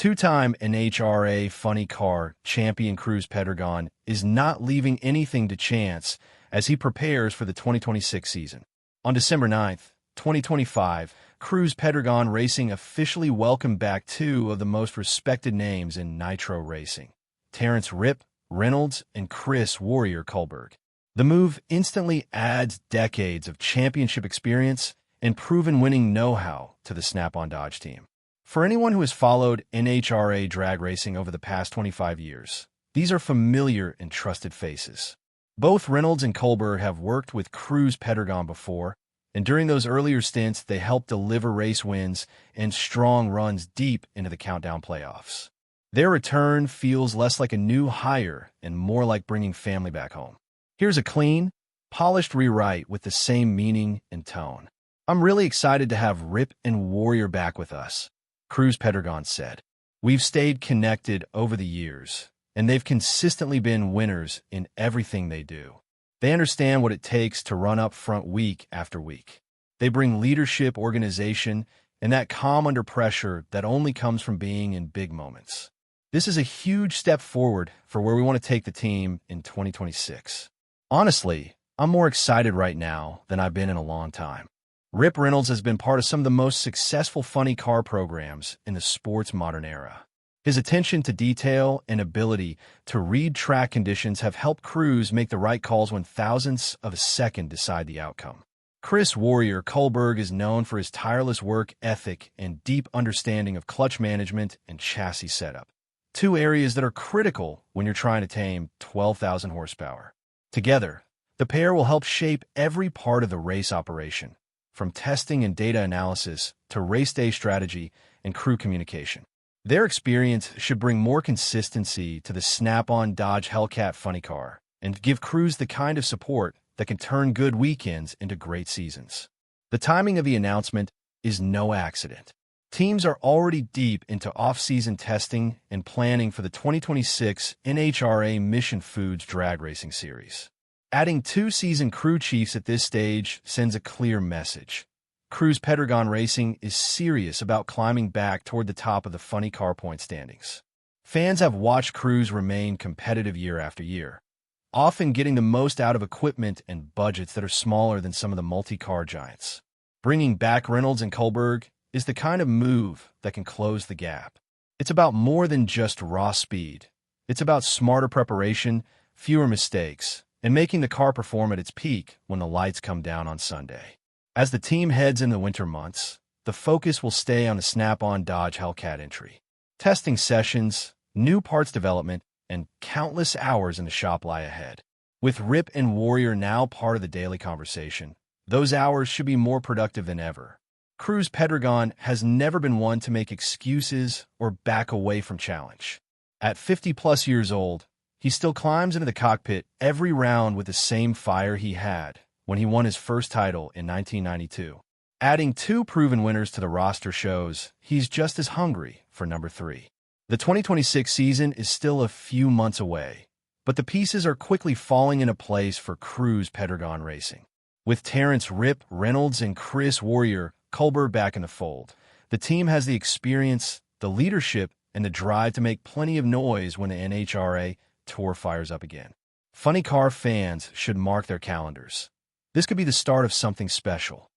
Two-time NHRA funny car champion Cruz Pedregon is not leaving anything to chance as he prepares for the 2026 season. On December 9th, 2025, Cruz Pedregon Racing officially welcomed back two of the most respected names in nitro racing, Terrence "Rip" Reynolds and Chris "Warrior" Kullberg. The move instantly adds decades of championship experience and proven winning know-how to the Snap-on Dodge team. For anyone who has followed NHRA drag racing over the past 25 years, these are familiar and trusted faces. Both Reynolds and Kullberg have worked with Cruz Pedregon before, and during those earlier stints, they helped deliver race wins and strong runs deep into the countdown playoffs. Their return feels less like a new hire and more like bringing family back home. Here's a clean, polished rewrite with the same meaning and tone. "I'm really excited to have Rip and Warrior back with us," Cruz Pedregon said. "We've stayed connected over the years, and they've consistently been winners in everything they do. They understand what it takes to run up front week after week. They bring leadership, organization, and that calm under pressure that only comes from being in big moments. This is a huge step forward for where we want to take the team in 2026. Honestly, I'm more excited right now than I've been in a long time." Rip Reynolds has been part of some of the most successful funny car programs in the sport's modern era. His attention to detail and ability to read track conditions have helped Cruz make the right calls when thousandths of a second decide the outcome. Chris "Warrior" Kullberg is known for his tireless work ethic and deep understanding of clutch management and chassis setup, two areas that are critical when you're trying to tame 12,000 horsepower. Together, the pair will help shape every part of the race operation, from testing and data analysis to race day strategy and crew communication. Their experience should bring more consistency to the Snap-on Dodge Hellcat funny car and give Cruz the kind of support that can turn good weekends into great seasons. The timing of the announcement is no accident. Teams are already deep into off-season testing and planning for the 2026 NHRA Mission Foods Drag Racing Series. Adding two seasoned crew chiefs at this stage sends a clear message. Cruz Pedregon Racing is serious about climbing back toward the top of the funny car point standings. Fans have watched Cruz remain competitive year after year, often getting the most out of equipment and budgets that are smaller than some of the multi-car giants. Bringing back Reynolds and Kullberg is the kind of move that can close the gap. It's about more than just raw speed. It's about smarter preparation, fewer mistakes, and making the car perform at its peak when the lights come down on Sunday. As the team heads into the winter months, the focus will stay on the Snap-on Dodge Hellcat entry. Testing sessions, new parts development, and countless hours in the shop lie ahead. With Rip and Warrior now part of the daily conversation, those hours should be more productive than ever. Cruz Pedregon has never been one to make excuses or back away from challenge. At 50-plus years old, he still climbs into the cockpit every round with the same fire he had when he won his first title in 1992. Adding two proven winners to the roster shows he's just as hungry for number 3. The 2026 season is still a few months away, but the pieces are quickly falling into place for Cruz Pedregon Racing. With Terrence "Rip" Reynolds and Chris "Warrior" Kullberg back in the fold, the team has the experience, the leadership, and the drive to make plenty of noise when the NHRA Tour fires up again. Funny car fans should mark their calendars. This could be the start of something special.